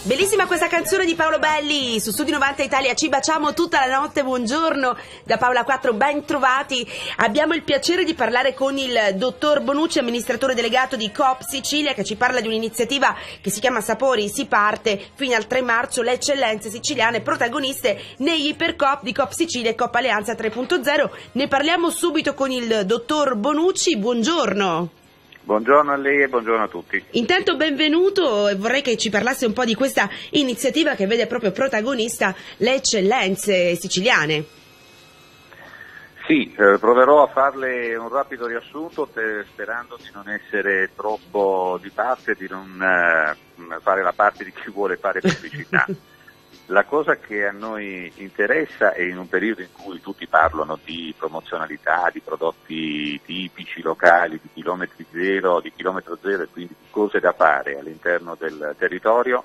Bellissima questa canzone di Paolo Belli su Studio 90 Italia. Ci baciamo tutta la notte, buongiorno da Paola 4, ben trovati. Abbiamo il piacere di parlare con il dottor Bonucci, amministratore delegato di Coop Sicilia, che ci parla di un'iniziativa che si chiama Sapori si parte fino al 3 marzo, le eccellenze siciliane protagoniste negli Ipercoop di Coop Sicilia e Coop Alleanza 3.0. Ne parliamo subito con il dottor Bonucci, buongiorno. Buongiorno a lei e buongiorno a tutti. Intanto benvenuto e vorrei che ci parlasse un po' di questa iniziativa che vede proprio protagonista le eccellenze siciliane. Sì, proverò a farle un rapido riassunto sperando di non essere troppo di parte, di non fare la parte di chi vuole fare pubblicità. La cosa che a noi interessa è, in un periodo in cui tutti parlano di promozionalità, di prodotti tipici, locali, di chilometri zero, di chilometro zero e quindi di cose da fare all'interno del territorio,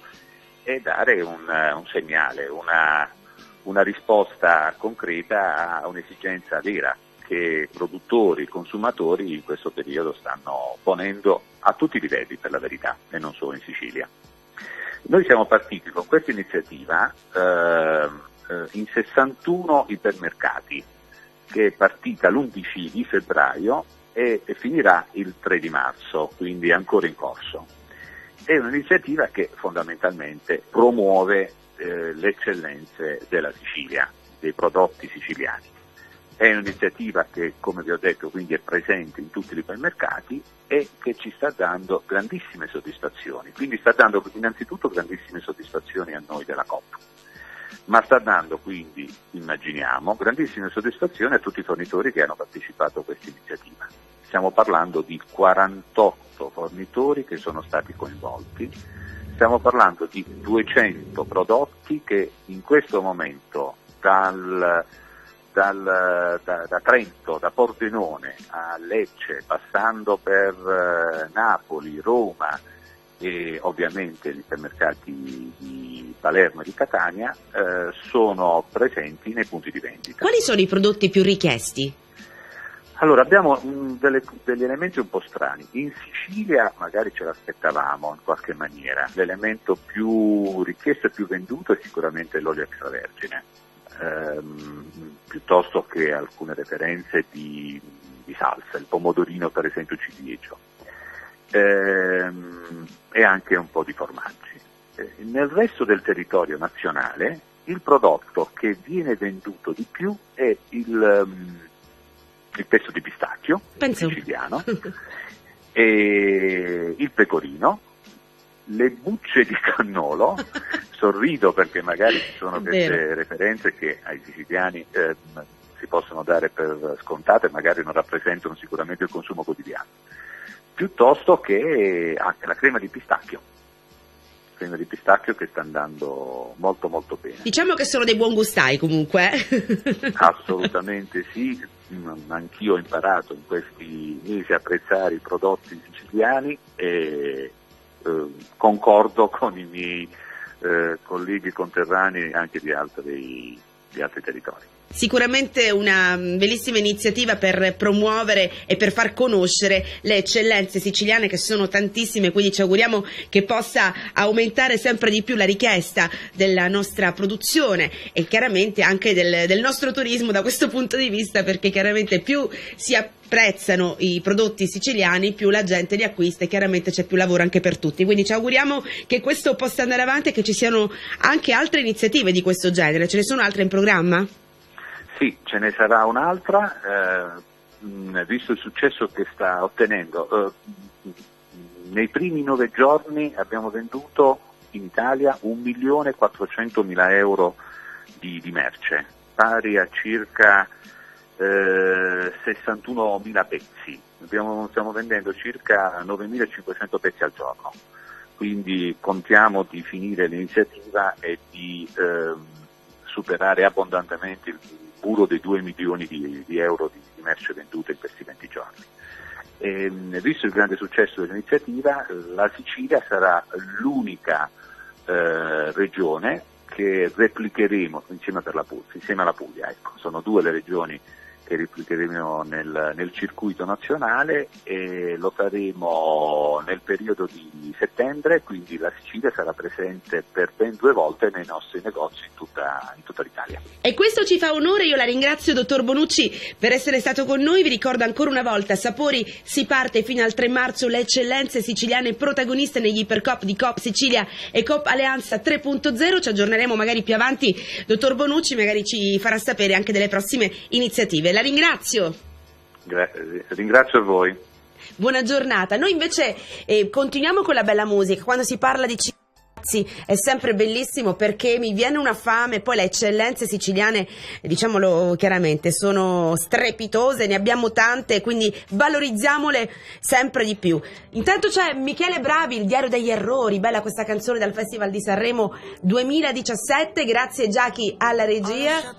è dare un segnale, una risposta concreta a un'esigenza vera che produttori, consumatori in questo periodo stanno ponendo a tutti i livelli, per la verità, e non solo in Sicilia. Noi siamo partiti con questa iniziativa in 61 ipermercati, che è partita l'11 di febbraio e finirà il 3 di marzo, quindi è ancora in corso. È un'iniziativa che fondamentalmente promuove le eccellenze della Sicilia, dei prodotti siciliani. È un'iniziativa che, come vi ho detto, quindi è presente in tutti gli ipermercati e che ci sta dando grandissime soddisfazioni. Quindi sta dando innanzitutto grandissime soddisfazioni a noi della Coop, ma sta dando quindi, immaginiamo, grandissime soddisfazioni a tutti i fornitori che hanno partecipato a questa iniziativa. Stiamo parlando di 48 fornitori che sono stati coinvolti, stiamo parlando di 200 prodotti che in questo momento da Trento, da Pordenone a Lecce, passando per Napoli, Roma e ovviamente gli ipermercati di Palermo e di Catania, sono presenti nei punti di vendita. Quali sono i prodotti più richiesti? Allora, abbiamo degli elementi un po' strani. In Sicilia magari ce l'aspettavamo in qualche maniera. L'elemento più richiesto e più venduto è sicuramente l'olio extravergine. Piuttosto che alcune referenze di salsa, il pomodorino per esempio ciliegio, e anche un po' di formaggi. Nel resto del territorio nazionale il prodotto che viene venduto di più è il pesto di pistacchio siciliano, e il pecorino, le bucce di cannolo. Sorrido perché magari ci sono queste referenze che ai siciliani si possono dare per scontate, magari non rappresentano sicuramente il consumo quotidiano, piuttosto che anche la crema di pistacchio che sta andando molto molto bene. Diciamo che sono dei buon gustai comunque. Assolutamente sì, anch'io ho imparato in questi mesi a apprezzare i prodotti siciliani e concordo con i miei colleghi conterranei anche di altri territori. Sicuramente una bellissima iniziativa per promuovere e per far conoscere le eccellenze siciliane, che sono tantissime, quindi ci auguriamo che possa aumentare sempre di più la richiesta della nostra produzione e chiaramente anche del nostro turismo da questo punto di vista, perché chiaramente più si apprezzano i prodotti siciliani, più la gente li acquista e chiaramente c'è più lavoro anche per tutti. Quindi ci auguriamo che questo possa andare avanti e che ci siano anche altre iniziative di questo genere. Ce ne sono altre in programma? Sì, ce ne sarà un'altra, visto il successo che sta ottenendo. Nei primi 9 giorni abbiamo venduto in Italia 1.400.000 euro di merce, pari a circa 61.000 pezzi. Stiamo vendendo circa 9.500 pezzi al giorno, quindi contiamo di finire l'iniziativa e di superare abbondantemente il muro dei 2 milioni di euro di merce vendute in questi 20 giorni. Visto il grande successo dell'iniziativa, la Sicilia sarà l'unica regione che replicheremo insieme alla Puglia. Ecco. Sono 2 le regioni che replicheremo nel circuito nazionale, e lo faremo nel periodo di settembre, quindi la Sicilia sarà presente per ben 2 volte nei nostri negozi in tutta l'Italia. E questo ci fa onore, io la ringrazio dottor Bonucci per essere stato con noi, vi ricordo ancora una volta, Sapori si parte fino al 3 marzo, le eccellenze siciliane protagoniste negli Ipercoop di Coop Sicilia e Coop Alleanza 3.0, ci aggiorneremo magari più avanti, dottor Bonucci magari ci farà sapere anche delle prossime iniziative. La ringrazio. Ringrazio a voi. Buona giornata. Noi invece continuiamo con la bella musica. Quando si parla di è sempre bellissimo, perché mi viene una fame. Poi le eccellenze siciliane, diciamolo chiaramente, sono strepitose, ne abbiamo tante, quindi valorizziamole sempre di più. Intanto c'è Michele Bravi, Il diario degli errori, bella questa canzone dal Festival di Sanremo 2017, grazie Giachi alla regia.